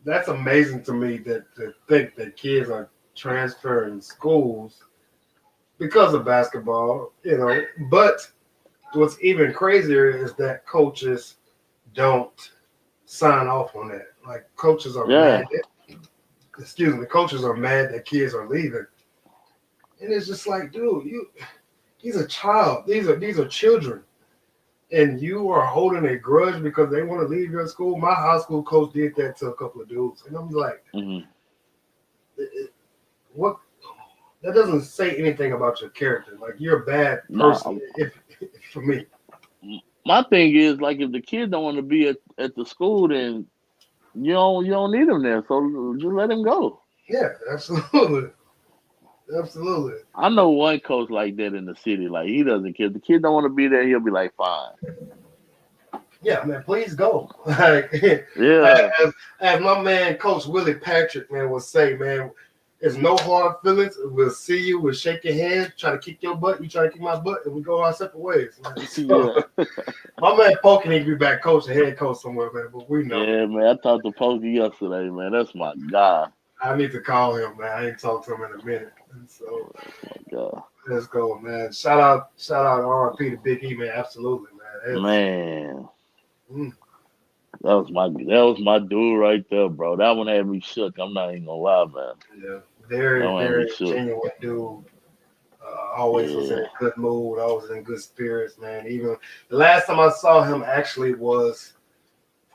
that's amazing to me that to think that kids are transferring schools because of basketball, But what's even crazier is that coaches don't sign off on that. Like coaches are yeah. mad. Coaches are mad that kids are leaving, and it's just like, dude, he's a child. These are children, and you are holding a grudge because they want to leave your school. My high school coach did that to a couple of dudes, and I'm like, what? That doesn't say anything about your character. Like you're a bad person. If for me, my thing is like if the kid don't want to be at the school, then you don't need him there. So just let him go. Yeah, absolutely. Absolutely. I know one coach like that in the city. Like he doesn't care. If the kid don't want to be there, he'll be like, fine. Yeah, man, please go. Like, yeah. As my man, Coach Willie Patrick, man, will say, man, there's no hard feelings. We'll see you. We'll shake your hand, try to kick your butt. You try to kick my butt, and we go our separate ways. Man. So, my man Pokey need to be back coach, head coach somewhere, man. But we know. Yeah, man. I talked to Pokey yesterday, man. That's my guy. I need to call him, man. I ain't talked to him in a minute. And so, let's go, man. Shout out, RP to Big E, man. Absolutely, man. That was my dude right there, bro. That one had me shook. I'm not even gonna lie, man. Yeah, very genuine dude. Always was in a good mood. Always in good spirits, man. Even the last time I saw him actually was,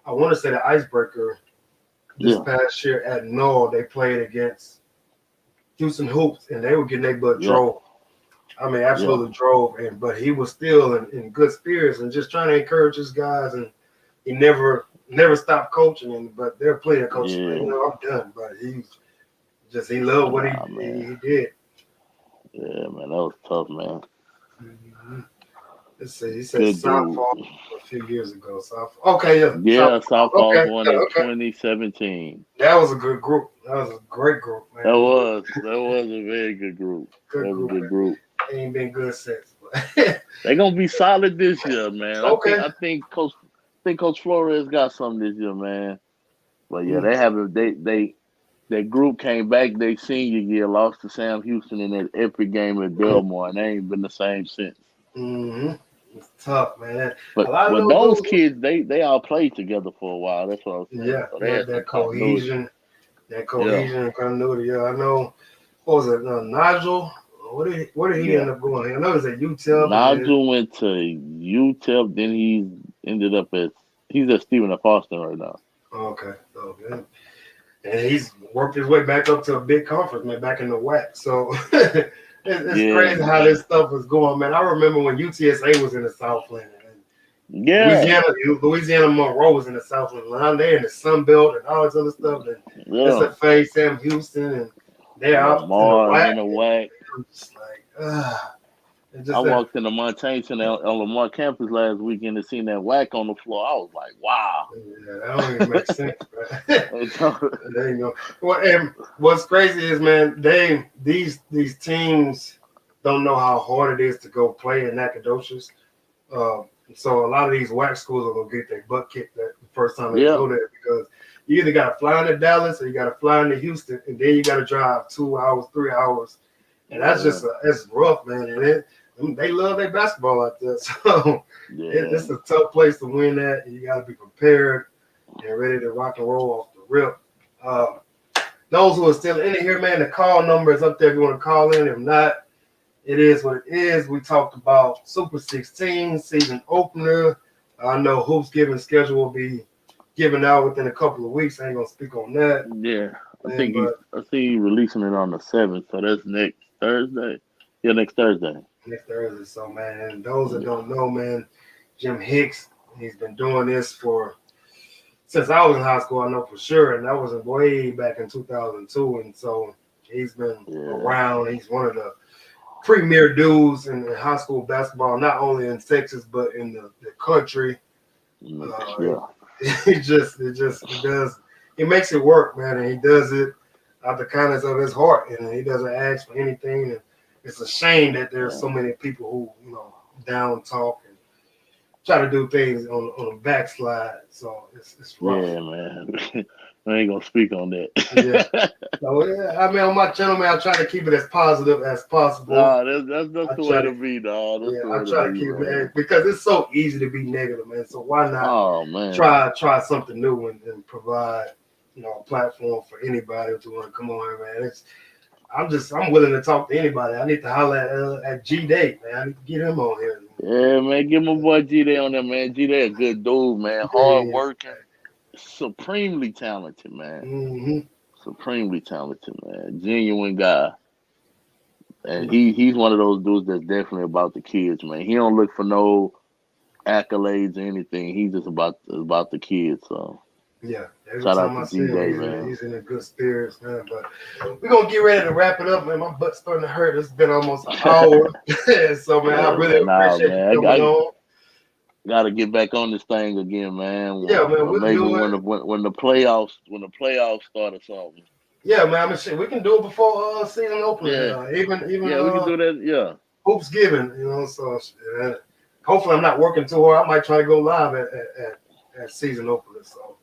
I want to say the Icebreaker. This past year at Knoll, they played against Houston Hoops, and they were getting their butt drove. I mean, absolutely drove. But he was still in good spirits and just trying to encourage his guys. And he never stopped coaching. But they're playing coaching. I'm done. But he loved what he did. Yeah, man, that was tough, man. Mm-hmm. Let's see. He said Southall a few years ago. Okay, Southall won in 2017. That was a good group. That was a great group, man. That was a very good group. Good group. They ain't been good since. They're gonna be solid this year, man. Okay. I think Coach Flores got something this year, man. But yeah, they have that group came back their senior year, lost to Sam Houston in that epic game at Belmore, and they ain't been the same since. Mm-hmm. It's tough, man. But those kids, they all played together for a while. That's what I was saying. Yeah, so they had that cohesion and continuity. Yeah, I know. What was it? Nigel? Where did he end up going? I know it was at UTEP. Nigel went to UTEP. Then he's at Stephen F. Austin right now. Okay. And he's worked his way back up to a big conference, man, back in the WAC. So it's crazy how this stuff is going, man. I remember when UTSA was in the Southland. Louisiana Monroe was in the Southland line. They're in the Sun Belt and all this other stuff. And SFA, Sam Houston, and they're out in the WAC. I'm just like, I walked into Montaigne on Lamar campus last weekend and seen that WAC on the floor. I was like, wow. Yeah, that don't even make sense, bro. There you go. Well, and what's crazy is, man, these teams don't know how hard it is to go play in Nacogdoches. So a lot of these WAC schools are gonna get their butt kicked the first time they go there, because you either got to fly into Dallas or you got to fly into Houston, and then you got to drive 2 hours, 3 hours, and that's just it's rough, man. And they love their basketball out there, so it's a tough place to win at. You got to be prepared and ready to rock and roll off the rip. Those who are still in here, man, the call number is up there if you want to call in. If not, it is what it is. We talked about Super 16 season opener. I know Hoops Giving schedule will be given out within a couple of weeks. I ain't gonna speak on that. Yeah, I think he's releasing it on the 7th, so that's next Thursday. Yeah, next Thursday. Next Thursday. So, man, and those that don't know, man, Jim Hicks, he's been doing this since I was in high school. I know for sure, and that was way back in 2002. And so He's been around. He's one of the premier dudes in high school basketball, not only in Texas but in the country. He makes it work, man, and he does it out the kindness of his heart, and he doesn't ask for anything. And it's a shame that there's so many people who down talk and try to do things on a backslide. So it's rough. Yeah, man. I ain't gonna speak on that. Yeah. So I mean, on my channel, man, I try to keep it as positive as possible. That's the way to be, dog. I try to keep it because it's so easy to be negative, man. So why not try something new and provide, a platform for anybody to want to come on here, man. I'm willing to talk to anybody. I need to holler at G-Day, man. I need to get him on here. Yeah, man. Get my boy G-Day on there, man. G-Day a good dude, man. Hard working, supremely talented, man. Mm-hmm. Supremely talented, man. Genuine guy. And he's one of those dudes that's definitely about the kids, man. He don't look for no accolades or anything. He's just about the kids, so. Yeah, every shout time out I to see him, man. He's in a good spirits, man. But we're going to get ready to wrap it up, man. My butt's starting to hurt. It's been almost an hour. So, man, I really appreciate you coming on. Got to get back on this thing again, man. Yeah, man. We'll maybe do it. when the playoffs start or something. Yeah, man. I mean, shit, we can do it before season opening. Yeah. Even we can do that. Yeah. Hoops given, So hopefully I'm not working too hard. I might try to go live at season opening. So.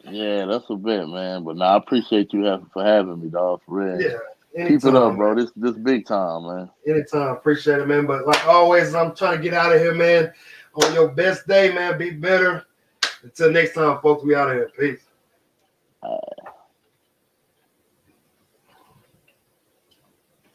Yeah, that's a bet, man. But I appreciate you for having me, dog. For real. Yeah. Anytime, keep it up, bro. This big time, man. Anytime. Appreciate it, man. But like always, I'm trying to get out of here, man. On your best day, man. Be better. Until next time, folks, we out of here. Peace.